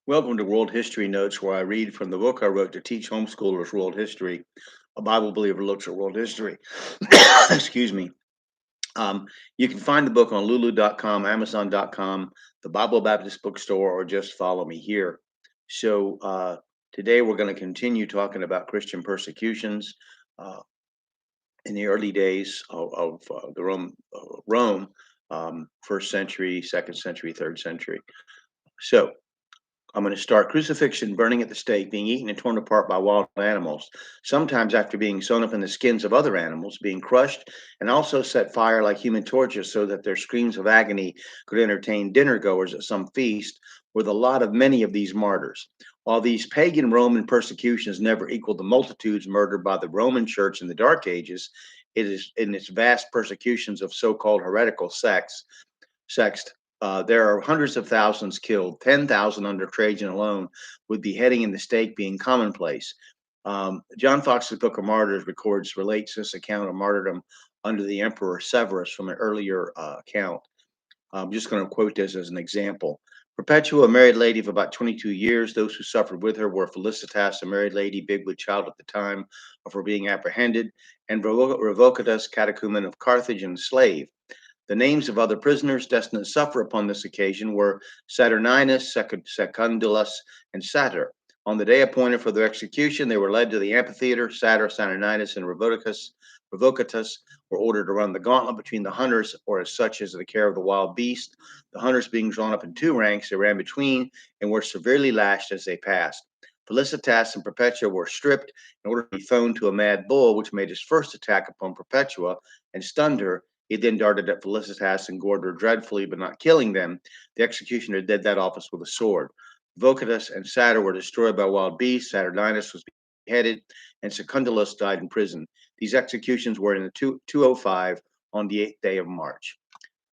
Welcome to World History Notes, where I read from the book I wrote to teach homeschoolers world history. A Bible believer looks at world history. Excuse me. Um, you can find the book on lulu.com, amazon.com, the Bible Baptist Bookstore, or just follow me here. So today we're going to continue talking about Christian persecutions uh, in the early days of the Rome, first century, second century, third century. So I'm going to start crucifixion, burning at the stake, being eaten and torn apart by wild animals, sometimes after being sewn up in the skins of other animals, being crushed, and also set fire like human torches so that their screams of agony could entertain dinner goers at some feast, were the lot of many of these martyrs. While these pagan Roman persecutions never equaled the multitudes murdered by the Roman Church in the Dark Ages, it is in its vast persecutions of so called heretical sects. There are hundreds of thousands killed, 10,000 under Trajan alone, with beheading and the stake being commonplace. John Fox's Book of Martyrs relates this account of martyrdom under the Emperor Severus from an earlier account. I'm just going to quote this as an example. Perpetua, a married lady of about 22 years. Those who suffered with her were Felicitas, a married lady, big with child at the time of her being apprehended, and Revocatus, catechumen of Carthage and slave. The names of other prisoners destined to suffer upon this occasion were Saturninus, Secundulus, and Satyr. On the day appointed for their execution, they were led to the amphitheater. Satyr, Saturninus, and Revocatus were ordered to run the gauntlet between the hunters, or as such as the care of the wild beast. The hunters being drawn up in two ranks, they ran between and were severely lashed as they passed. Felicitas and Perpetua were stripped in order to be thrown to a mad bull, which made his first attack upon Perpetua and stunned her. He then darted at Felicitas and gored her dreadfully, but not killing them. The executioner did that office with a sword. Vocatus and Satyr were destroyed by wild beasts. Saturninus was beheaded, and Secundulus died in prison. These executions were in the 205 on the 8th day of March.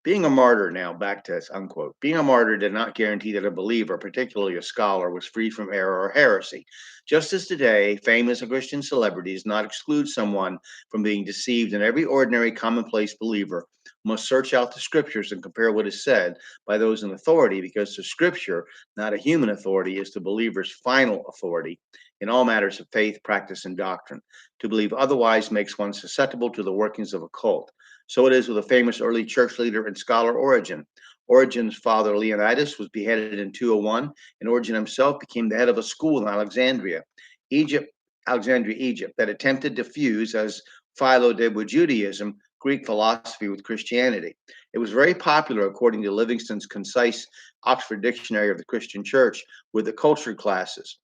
Being a martyr, now back to this unquote, being a martyr did not guarantee that a believer, particularly a scholar, was free from error or heresy. Just as today, famous Christian celebrities not exclude someone from being deceived, and every ordinary commonplace believer must search out the scriptures and compare what is said by those in authority, because the scripture, not a human authority, is the believer's final authority in all matters of faith, practice, and doctrine. To believe otherwise makes one susceptible to the workings of a cult. So it is with a famous early church leader and scholar, Origen. Origen's father, Leonidas, was beheaded in 201, and Origen himself became the head of a school in Alexandria, Egypt, that attempted to fuse, as Philo did with Judaism, Greek philosophy with Christianity. It was very popular, according to Livingston's concise Oxford Dictionary of the Christian Church, with the cultured classes,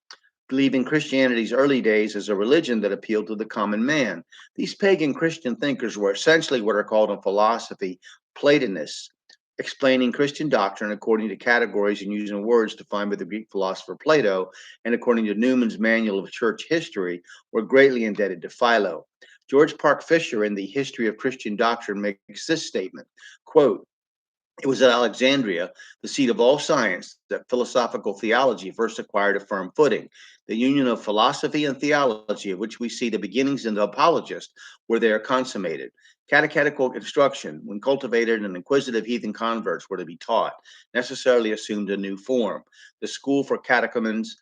believing Christianity's early days as a religion that appealed to the common man. These pagan Christian thinkers were essentially what are called in philosophy Platonists, explaining Christian doctrine according to categories and using words defined by the Greek philosopher Plato, and according to Newman's Manual of Church History, were greatly indebted to Philo. George Park Fisher in the History of Christian Doctrine makes this statement, quote, "It was at Alexandria, the seat of all science, that philosophical theology first acquired a firm footing. The union of philosophy and theology, of which we see the beginnings in the Apologist, were there consummated. Catechetical instruction, when cultivated and inquisitive heathen converts were to be taught, necessarily assumed a new form. The school for catechumens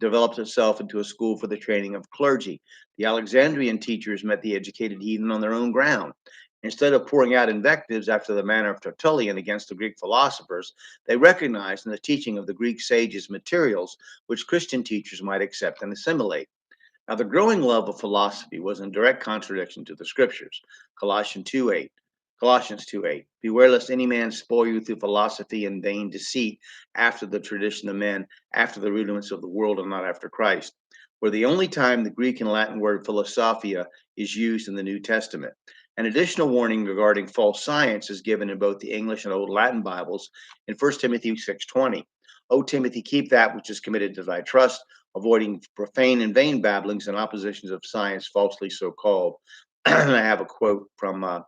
developed itself into a school for the training of clergy. The Alexandrian teachers met the educated heathen on their own ground. Instead of pouring out invectives after the manner of Tertullian against the Greek philosophers, they recognized in the teaching of the Greek sages materials which Christian teachers might accept and assimilate. Now, the growing love of philosophy was in direct contradiction to the scriptures. Colossians 2:8. Colossians 2:8. Beware lest any man spoil you through philosophy and vain deceit, after the tradition of men, after the rudiments of the world, and not after Christ. For the only time the Greek and Latin word philosophia is used in the New Testament. An additional warning regarding false science is given in both the English and Old Latin Bibles in 1 Timothy 6:20. O Timothy, keep that which is committed to thy trust, avoiding profane and vain babblings and oppositions of science falsely so called. And I have a quote from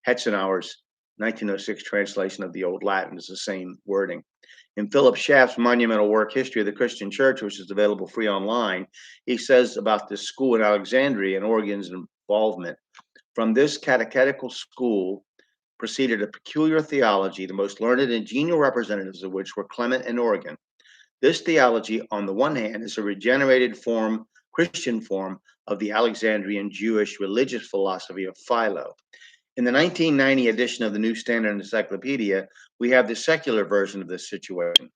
Hetzenauer's 1906 translation of the Old Latin. It's the same wording. In Philip Schaff's monumental work, History of the Christian Church, which is available free online, he says about this school in Alexandria and Origen's involvement. From this catechetical school proceeded a peculiar theology, the most learned and genial representatives of which were Clement and Origen. This theology, on the one hand, is a regenerated form, Christian form of the Alexandrian Jewish religious philosophy of Philo. In the 1990 edition of the New Standard Encyclopedia, we have the secular version of this situation.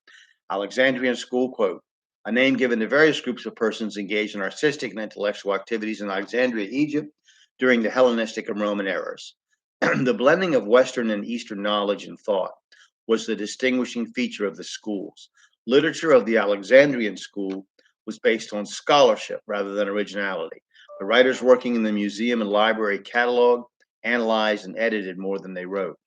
Alexandrian school, quote, a name given to various groups of persons engaged in artistic and intellectual activities in Alexandria, Egypt, during the Hellenistic and Roman eras. The blending of Western and Eastern knowledge and thought was the distinguishing feature of the schools. Literature of the Alexandrian school was based on scholarship rather than originality. The writers working in the museum and library cataloged, analyzed, and edited more than they wrote.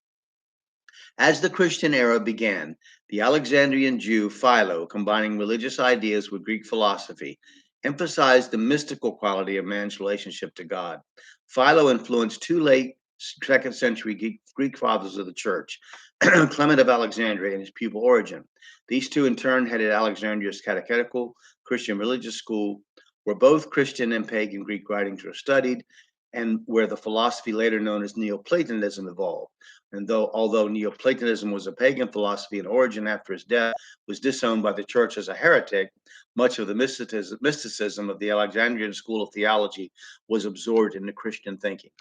As the Christian era began, the Alexandrian Jew Philo, combining religious ideas with Greek philosophy, emphasized the mystical quality of man's relationship to God. Philo influenced two late second century Greek fathers of the church, Clement of Alexandria and his pupil Origen. These two, in turn, headed Alexandria's catechetical Christian religious school, where both Christian and pagan Greek writings were studied, and where the philosophy later known as Neoplatonism evolved. And although Neoplatonism was a pagan philosophy and Origen, after his death, was disowned by the church as a heretic, much of the mysticism of the Alexandrian school of theology was absorbed into Christian thinking.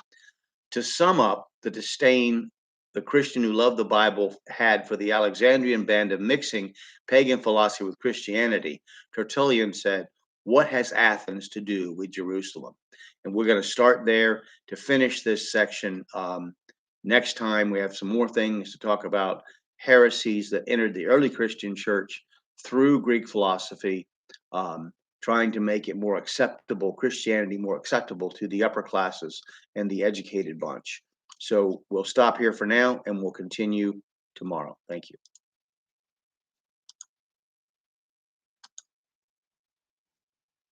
To sum up the disdain the Christian who loved the Bible had for the Alexandrian band of mixing pagan philosophy with Christianity, Tertullian said, "What has Athens to do with Jerusalem?" And we're going to start there to finish this section. Next time, we have some more things to talk about heresies that entered the early Christian church through Greek philosophy, trying to make it more acceptable, Christianity more acceptable to the upper classes and the educated bunch. So we'll stop here for now and we'll continue tomorrow. Thank you.